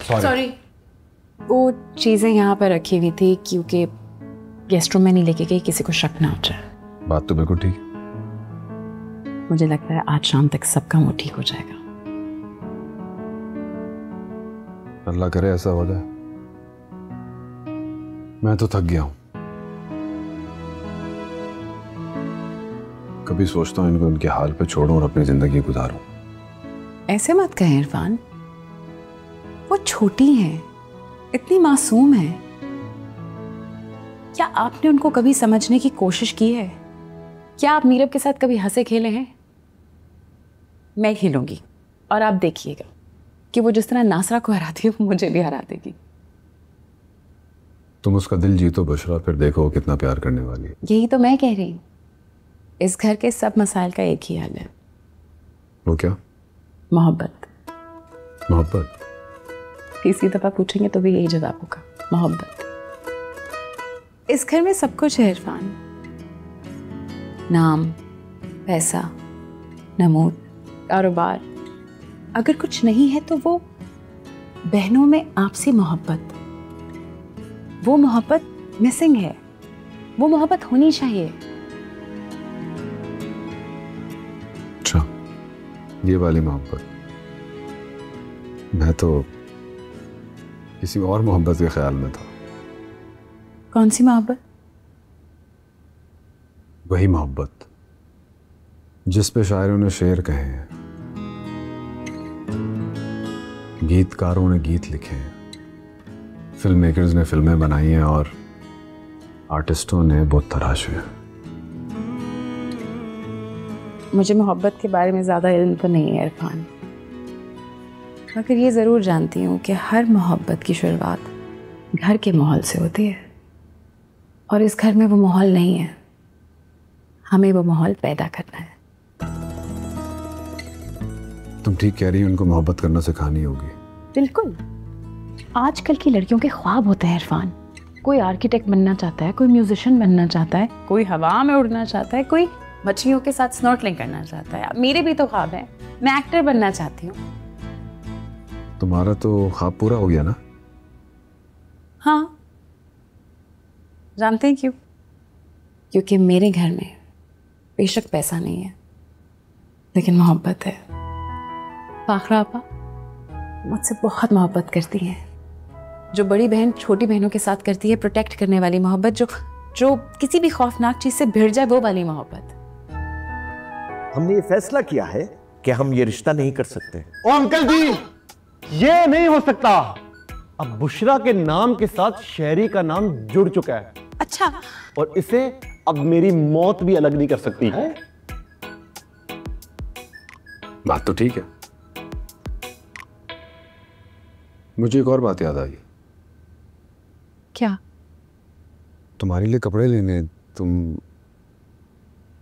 Sorry. वो चीजें यहाँ पर रखी हुई थी क्योंकि गेस्ट रूम में नहीं लेके गई, किसी को शक ना हो जाए। बात तो बिल्कुल ठीक। मुझे लगता है आज शाम तक सब काम ठीक हो जाएगा। अल्लाह करे ऐसा हो जाए। मैं तो थक गया हूं। कभी सोचता हूं इनको उनके हाल पे छोड़ूं और अपनी जिंदगी गुजारूं। ऐसे मत कहें इरफान, वो छोटी हैं, इतनी मासूम हैं। क्या आपने उनको कभी समझने की कोशिश की है? क्या आप मीरब के साथ कभी हंसे खेले हैं? मैं खेलूंगी और आप देखिएगा कि वो जिस तरह नासरा को हराती है वो मुझे भी हरा देगी। तुम उसका दिल जीतो बुशरा, फिर देखो वो कितना प्यार करने वाली है। यही तो मैं कह रही हूँ। इस घर के सब मसाइल का एक ही हल है। वो क्या? मोहब्बत। मोहब्बत? तीसरी दफा पूछेंगे तो भी यही जवाब होगा, मोहब्बत। इस घर में सब कुछ है इरफान। नाम, पैसा, नमूद, कारोबार। अगर कुछ नहीं है तो वो बहनों में आपसी मोहब्बत। वो मोहब्बत मिसिंग है। वो मोहब्बत होनी चाहिए। अच्छा, ये वाली मोहब्बत। मैं तो किसी और मोहब्बत के ख्याल में था। कौन सी मोहब्बत? वही मोहब्बत जिस पे शायरों ने शेर कहे हैं, गीतकारों ने गीत लिखे हैं, फिल्म मेकर्स ने फिल्में बनाई हैं और आर्टिस्टों ने बुत तराशे हैं। मुझे मोहब्बत के बारे में ज़्यादा इल्म तो नहीं है इरफान, मगर ये ज़रूर जानती हूँ कि हर मोहब्बत की शुरुआत घर के माहौल से होती है और इस घर में वो माहौल नहीं है। हमें वो माहौल पैदा करना है। तुम ठीक कह रही हो, उनको मोहब्बत करना सिखानी होगी। बिल्कुल। आजकल की लड़कियों के ख्वाब होते हैं इरफान। कोई आर्किटेक्ट बनना चाहता है, कोई म्यूजिशियन बनना चाहता है, कोई हवा में उड़ना चाहता है, कोई मछलियों के साथ स्नॉर्कलिंग करना चाहता है। मेरे भी तो ख्वाब हैं। मैं एक्टर बनना चाहती हूँ। तुम्हारा तो ख्वाब पूरा हो गया ना? हाँ। जानते हैं क्यों? क्योंकि मेरे घर में बेशक पैसा नहीं है, लेकिन मोहब्बत है। फाखरा आपा मुझसे बहुत मोहब्बत करती हैं। जो बड़ी बहन छोटी बहनों के साथ करती है, प्रोटेक्ट करने वाली मोहब्बत, जो किसी भी खौफनाक चीज से भिड़ जाए, वो वाली मोहब्बत। हमने ये फैसला किया है कि हम ये रिश्ता नहीं कर सकते। ओ अंकल जी, ये नहीं हो सकता। अब बुशरा के नाम के साथ शहरी का नाम जुड़ चुका है। अच्छा। और इसे अब मेरी मौत भी अलग नहीं कर सकती है। बात तो ठीक है। मुझे एक और बात याद आई। क्या? तुम्हारे लिए कपड़े लेने, तुम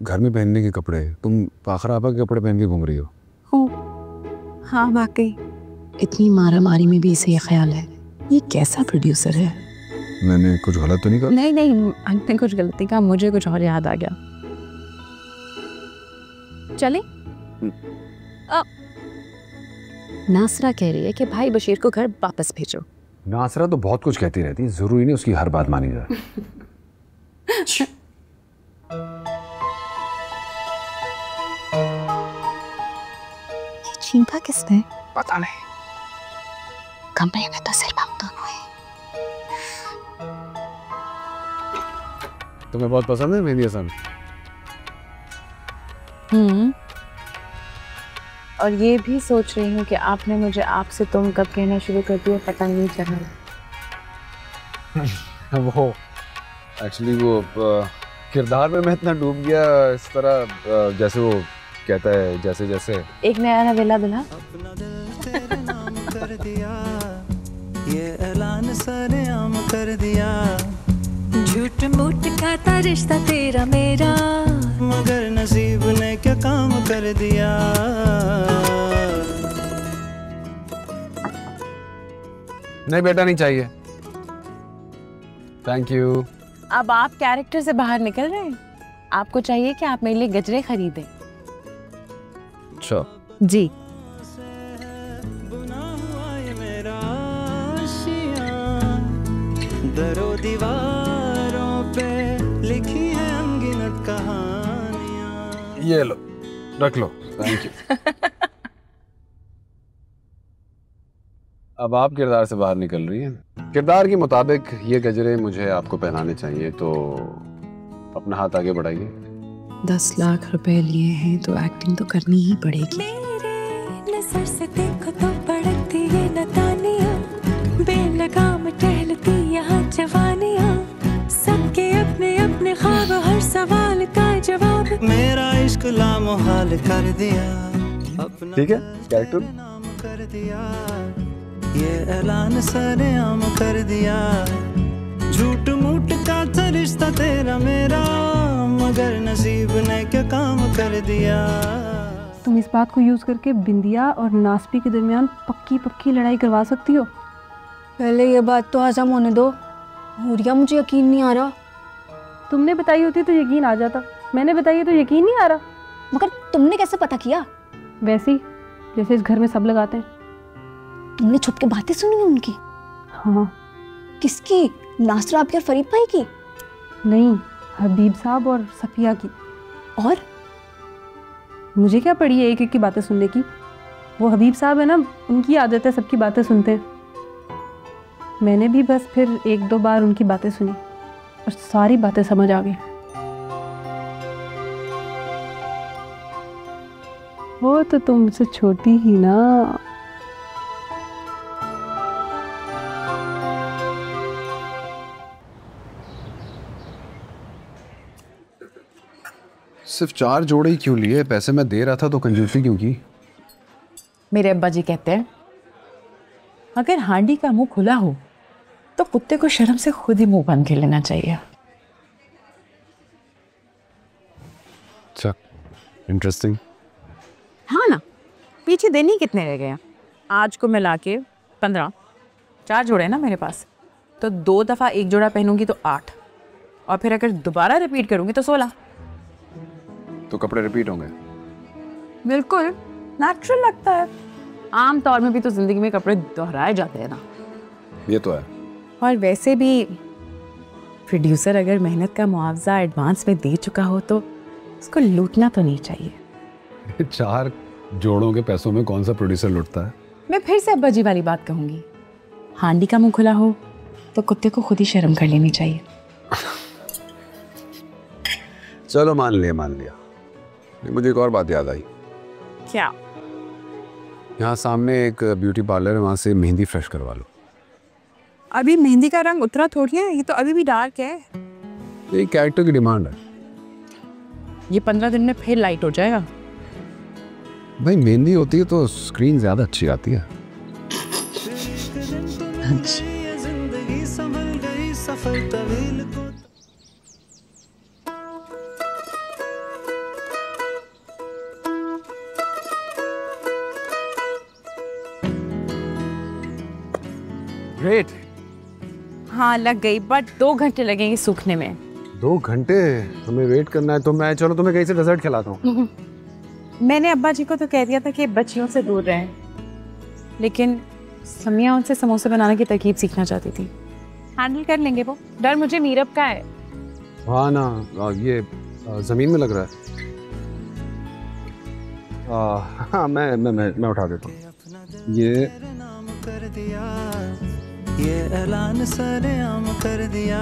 घर में पहनने के कपड़े, तुम फाखरा आपा के कपड़े पहन के घूम रही हो। हाँ वाकई। इतनी मारामारी में भी इसे ये ख्याल है, ये कैसा प्रोड्यूसर है। मैंने कुछ गलत तो नहीं कहा? नहीं, आपने कुछ गलती कहा, मुझे कुछ और याद आ गया। चले? नासरा कह रही है कि भाई बशीर को घर वापस भेजो। नासरा तो बहुत कुछ कहती रहती है, जरूरी नहीं उसकी हर बात मानी जाए। ये छींका किसने? पता नहीं। कमरे में तो सिर्फ हम दोनों हैं। तुम्हें बहुत पसंद है मेहंदी हसन? और ये भी सोच रही हूँ कि आपने मुझे आपसे तुम कब कहना शुरू कर दिया, पता नहीं चला। वो एक्चुअली वो किरदार में मैं इतना डूब गया इस तरह, जैसे वो कहता है जैसे जैसे एक नया नवेला दुल्हा। ये ऐलान सरेआम कर दिया, झूठ मूठ का था रिश्ता तेरा मेरा, मगर नसीब ने क्या काम कर दिया। नहीं बेटा, नहीं चाहिए, थैंक यू। अब आप कैरेक्टर से बाहर निकल रहे हैं। आपको चाहिए कि आप मेरे लिए गजरे खरीदें। अच्छा जी। दरो दीवारों पे लिखी है अनगिनत कहानियां। ये लो, रख लो। Thank you. अब आप किरदार से बाहर निकल रही हैं। किरदार के मुताबिक ये गजरे मुझे आपको पहनाने चाहिए, तो अपना हाथ आगे बढ़ाइए। 10 लाख रुपए लिए हैं तो एक्टिंग तो करनी ही पड़ेगी। मेरे नजर से देखो तो पड़ती ये नतानियां, बेलगाम टहलती यहाँ जवानियां, सबके अपने अपने ख्वाब, हर सवाल का जवाब मेरा इश्क लामोहाल कर दिया, अपना ठीक है, कैरेक्टर नाम कर दिया, ये ऐलान सरेआम कर दिया। झूठ मूठ का था रिश्ता तेरा मेरा, मगर नसीब ने क्या काम कर दिया। तुम इस बात को यूज करके बिंदिया और नासपी के दरमियान पक्की पक्की लड़ाई करवा सकती हो। पहले ये बात तो हजम होने दो। हुरिया, मुझे यकीन नहीं आ रहा। तुमने बताई होती तो यकीन आ जाता, मैंने बताई है तो यकीन नहीं आ रहा। मगर तुमने कैसे पता किया? वैसे ही जैसे इस घर में सब लगाते हैं। तुमने छुप के बातें सुनी उनकी? हाँ। किसकी? नासर आपकी और फरीद भाई की? नहीं, हबीब साहब और सफिया की। और मुझे क्या पड़ी है एक एक की बातें सुनने की। वो हबीब साहब है ना, उनकी आदत है सबकी बातें सुनते हैं। मैंने भी बस फिर 1-2 बार उनकी बातें सुनी और सारी बातें समझ आ गई। वो तो तुम मुझसे छोटी ही ना। सिर्फ 4 जोड़े ही क्यों लिए? पैसे मैं दे रहा था तो कंजूसी क्यों की? मेरे अब्बा जी कहते हैं अगर हांडी का मुंह खुला हो तो कुत्ते को शर्म से खुद ही मुंह बंद कर लेना चाहिए। अच्छा, इंटरेस्टिंग। हाँ ना, पीछे देनी कितने रह गए? आज को मिला के 15। 4 जोड़े हैं ना मेरे पास, तो 2 दफ़ा 1 जोड़ा पहनूंगी तो 8, और फिर अगर दोबारा रिपीट करूंगी तो 16। तो कपड़े रिपीट होंगे? बिल्कुल नेचुरल लगता है। आम तौर में भी तो जिंदगी में कपड़े दोहराए जाते हैं ना। ये तो है। और वैसे भी प्रोड्यूसर अगर मेहनत का मुआवजा एडवांस में दे चुका हो तो उसको लूटना तो नहीं चाहिए। 4 जोड़ों के पैसों में कौन सा प्रोड्यूसर लुटता है? मैं फिर से अब्बा जी वाली बात कहूंगी, हांडी का मुंह खुला हो तो कुत्ते को खुद ही शर्म कर लेनी चाहिए। चलो मान लिया। मुझे एक और बात याद आई। क्या? यहाँ सामने एक ब्यूटी पार्लर है, वहाँ से मेहंदी फ्रेश करवा लो। अभी मेहंदी का रंग उतरा थोड़ी है, ये तो अभी भी डार्क है। ये कैरेक्टर की डिमांड है। ये 15 दिन में फिर लाइट हो जाएगा। भाई मेहंदी होती है तो स्क्रीन ज्यादा अच्छी आती है। जिंदगी संभल गई, सफर तवील को ग्रेट। हाँ लग गई, बट 2 घंटे लगेंगे सूखने में। 2 घंटे हमें वेट करना है, तो मैं चलो तुम्हें कहीं से डेजर्ट खिलाता हूँ। मैंने अब्बा जी को तो कह दिया था कि बच्चियों से दूर रहें, लेकिन समिया उनसे समोसे बनाने की तरकीब सीखना चाहती थी। हैंडल कर लेंगे वो, डर मुझे मीरब का है। हाँ ना, ये जमीन में लग रहा है। हाँ मैं उठा देता हूँ। ये कर दिया, ये ऐलान सरेआम कर दिया।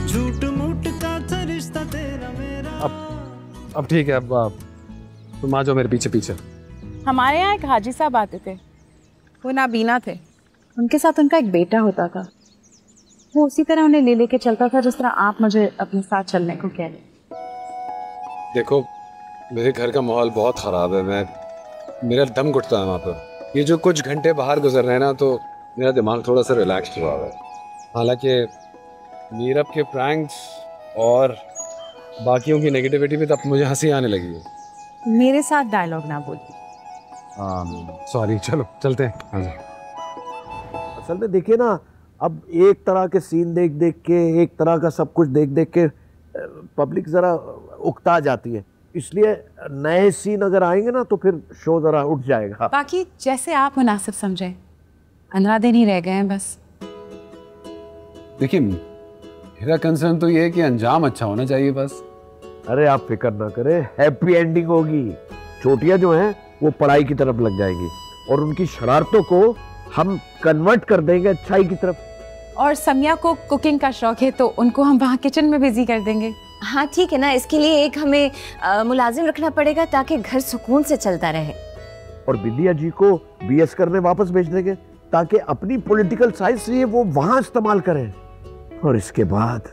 झूठ मूठ का था रिश्ता तेरा मेरा। अब ठीक है, अब तुम आ जाओ मेरे पीछे पीछे। हमारे यहाँ एक हाजी साहब आते थे, वो नाबीना थे। उनके साथ उनका एक बेटा होता था। वो उसी तरह उन्हें ले लेके चलता था जिस तरह आप मुझे अपने साथ चलने को कह रहे। देखो मेरे घर का माहौल बहुत ख़राब है, मेरा दम घुटता है वहाँ पर। ये जो कुछ घंटे बाहर गुजर रहे हैं ना, तो मेरा दिमाग थोड़ा सा रिलैक्स हुआ है। हालांकि मीरब के प्रैंक्स और बाकियों की नेगेटिविटी पे तब मुझे हंसी आने लगी है। मेरे साथ डायलॉग ना बोलिए। सॉरी, चलो चलते हैं। असल में देखिए ना, अब एक तरह के सीन देख देख के, एक तरह का सब कुछ देख देख के पब्लिक ज़रा उकता जाती है। इसलिए नए सीन अगर आएंगे ना तो फिर शो ज़रा उठ जाएगा। बाकी जैसे आप मुनासिब समझें, 15 दिन ही रह गए हैं बस। देखिए मेरा कंसर्न तो ये है कि अंजाम अच्छा होना चाहिए बस। अरे आप फिक्र ना करें, हैप्पी एंडिंग होगी। छोटियां जो हैं वो पढ़ाई की तरफ लग जाएंगी और उनकी शरारतों को हम कन्वर्ट कर देंगे अच्छाई की तरफ। और समिया को कुकिंग का शौक है तो उनको हम वहाँ किचन में बिजी कर देंगे। हाँ ठीक है ना, इसके लिए एक हमें मुलाजिम रखना पड़ेगा ताकि घर सुकून से चलता रहे। और बिंदिया जी को बीएस करने वापस भेज देंगे ताकि अपनी पॉलिटिकल साइंस ये वो वहां इस्तेमाल करें। और इसके बाद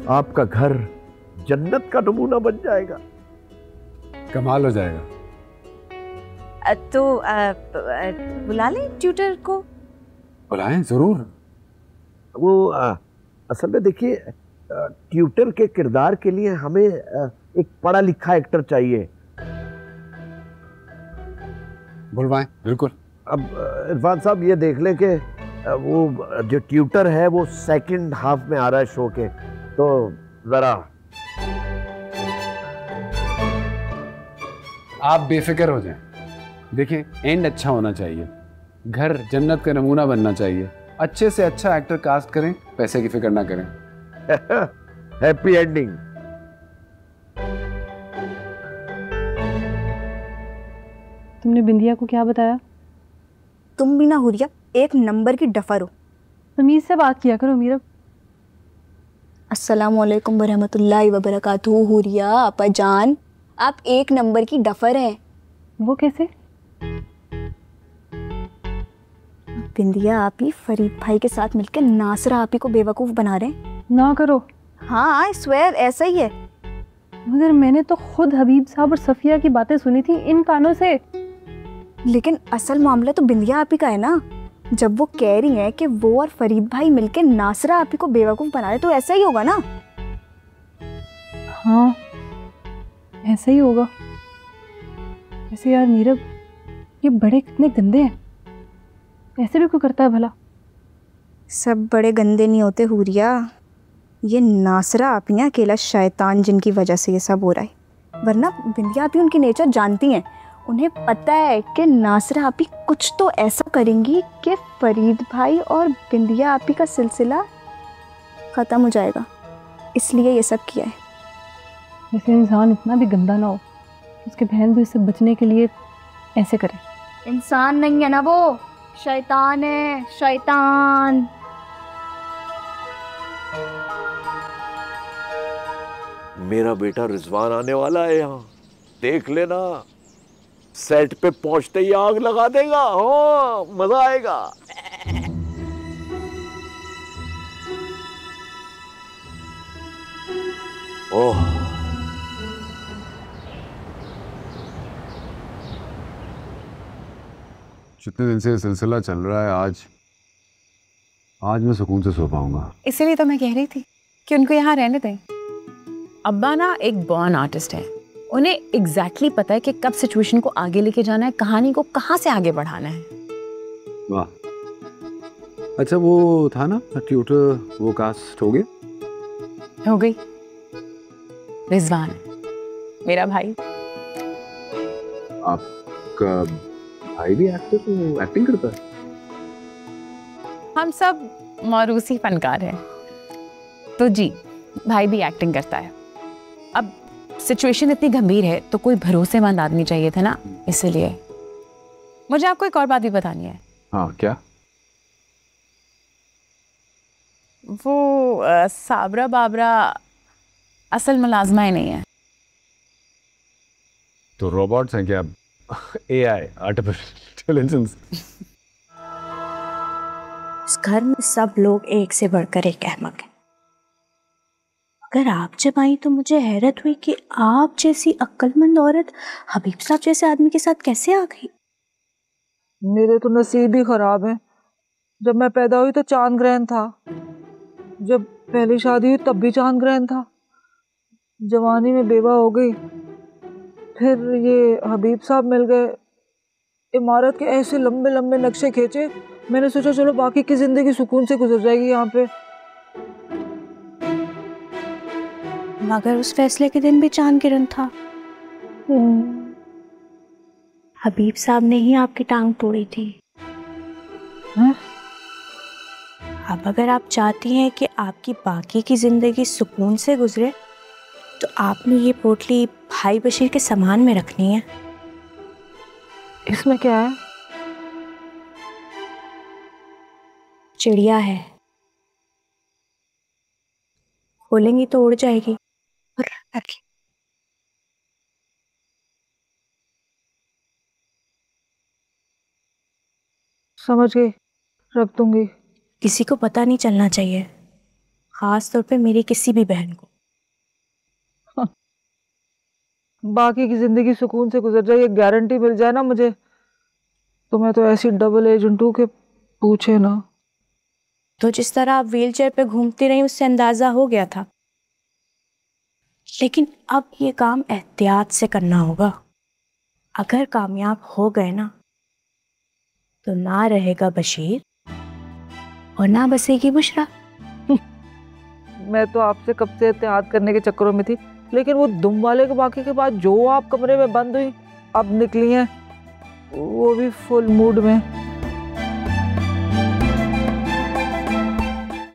आपका घर जन्नत का नमूना बन जाएगा। कमाल हो जाएगा। तो बुला लें ट्यूटर को? बुलाएं जरूर। वो असल में देखिए, ट्यूटर के किरदार के लिए हमें एक पढ़ा लिखा एक्टर चाहिए। बुलवाएं बिल्कुल। अब इरफान साहब ये देख लें कि वो जो ट्यूटर है वो सेकंड हाफ में आ रहा है शो के, तो जरा आप बेफिक्र हो जाएं। देखिए एंड अच्छा होना चाहिए, घर जन्नत का नमूना बनना चाहिए। अच्छे से अच्छा एक्टर कास्ट करें, पैसे की फिक्र ना करें। Happy ending. तुमने बिंदिया को क्या बताया? तुम भी ना हुरिया एक नंबर की डफर हो। तमीज से बात किया करो मीरा। अस्सलाम वालेकुम वरहमतुल्लाहि वबरकातुहू। हुरिया आपा जान, आप एक नंबर की डफर हैं। वो कैसे? बिंदिया आप ही फरीद भाई के साथ मिलकर नासरा आप ही को बेवकूफ़ बना रहे हैं। ना करो। हाँ आई स्वेयर ऐसा ही है। मगर मैंने तो खुद हबीब साहब और सफिया की बातें सुनी थी इन कानों से। लेकिन असल मामला तो बिंदिया आप ही का है ना। जब वो कह रही हैं कि वो और फरीद भाई मिलकर नासरा आप ही को बेवकूफ़ बना रहे तो ऐसा ही होगा ना। हाँ ऐसा ही होगा। वैसे यार मीरब, ये बड़े कितने गंदे हैं, ऐसे भी कोई करता है भला? सब बड़े गंदे नहीं होते हुरिया, ये नासरा आप ही अकेला शैतान जिनकी वजह से ये सब हो रहा है। वरना बिंदिया आप ही उनकी नेचर जानती हैं। उन्हें पता है कि नासरा आप ही कुछ तो ऐसा करेंगी कि फरीद भाई और बिंदिया आप ही का सिलसिला ख़त्म हो जाएगा, इसलिए ये सब किया है। वैसे इंसान इतना भी गंदा ना हो, उसके बहन भी उससे बचने के लिए ऐसे करे। इंसान नहीं है ना वो, शैतान है, शैतान। मेरा बेटा रिजवान आने वाला है यहाँ, देख लेना। सेट पे पहुंचते ही आग लगा देगा। हाँ मजा आएगा। ओह जितने दिन से ये सिलसिला चल रहा है, आज मैं सुकून से सो पाऊंगा। इसीलिए तो मैं कह रही थी कि उनको यहाँ रहने दें। अब्बा ना एक बॉर्न आर्टिस्ट है, उन्हें एग्जैक्टली पता है कि कब सिचुएशन को आगे लेके जाना है, कहानी को कहाँ से आगे बढ़ाना है। वाह। अच्छा वो था ना ट्यूटर, वो कास्ट हो गया? हो गई। रिजवान मेरा भाई। आपका भाई भी एक्टर, तो एक्टिंग करता है? हम सब मौरूसी फनकार हैं, तो जी भाई भी एक्टिंग करता है। अब सिचुएशन इतनी गंभीर है तो कोई भरोसेमंद आदमी चाहिए था ना, इसलिए। मुझे आपको एक और बात भी बतानी है। हाँ क्या? वो साबरा बाबरा असल मुलाजमा ही नहीं है। तो रोबोट्स हैं क्या? AI, artificial intelligence. इस घर में सब लोग एक से बढ़कर एक अहमक हैं। अगर आप जब आई तो मुझे हैरत हुई कि आप जैसी अक्लमंद औरत हबीब साहब जैसे आदमी के साथ कैसे आ गई। मेरे तो नसीब ही खराब है। जब मैं पैदा हुई तो चांद ग्रहण था, जब पहली शादी हुई तब भी चांद ग्रहण था, जवानी में बेवा हो गई, फिर ये हबीब साहब मिल गए। इमारत के ऐसे लंबे लंबे नक्शे खींचे, मैंने सोचा चलो बाकी की जिंदगी सुकून से गुजर जाएगी यहाँ पे। मगर उस फैसले के दिन भी चांद गिरन था। हबीब साहब ने ही आपकी टांग तोड़ी थी। अब अगर आप चाहती हैं कि आपकी बाकी की ज़िंदगी सुकून से गुजरे तो आपने ये पोटली भाई बशीर के सामान में रखनी है। इसमें क्या है? चिड़िया है, खोलेंगी तो उड़ जाएगी। और रखिए। समझ गई, रख दूंगी। किसी को पता नहीं चलना चाहिए, खास तौर पे मेरी किसी भी बहन को। बाकी की जिंदगी सुकून से गुजर जाए ये गारंटी मिल जाए ना मुझे, तो मैं तो ऐसी डबल एजेंट हूं कि पूछे ना। तो जिस तरह आप व्हीलचेयर पे घूमती रही उससे अंदाजा हो गया था, लेकिन अब ये काम एहतियात से करना होगा। अगर कामयाब हो गए ना तो ना रहेगा बशीर और ना बसेगी बुशरा। मैं तो आपसे कब से एहतियात करने के चक्करों में थी, लेकिन वो दुम वाले के वाक़े के बाद जो आप कमरे में बंद हुई अब निकली हैं, वो भी फुल मूड में।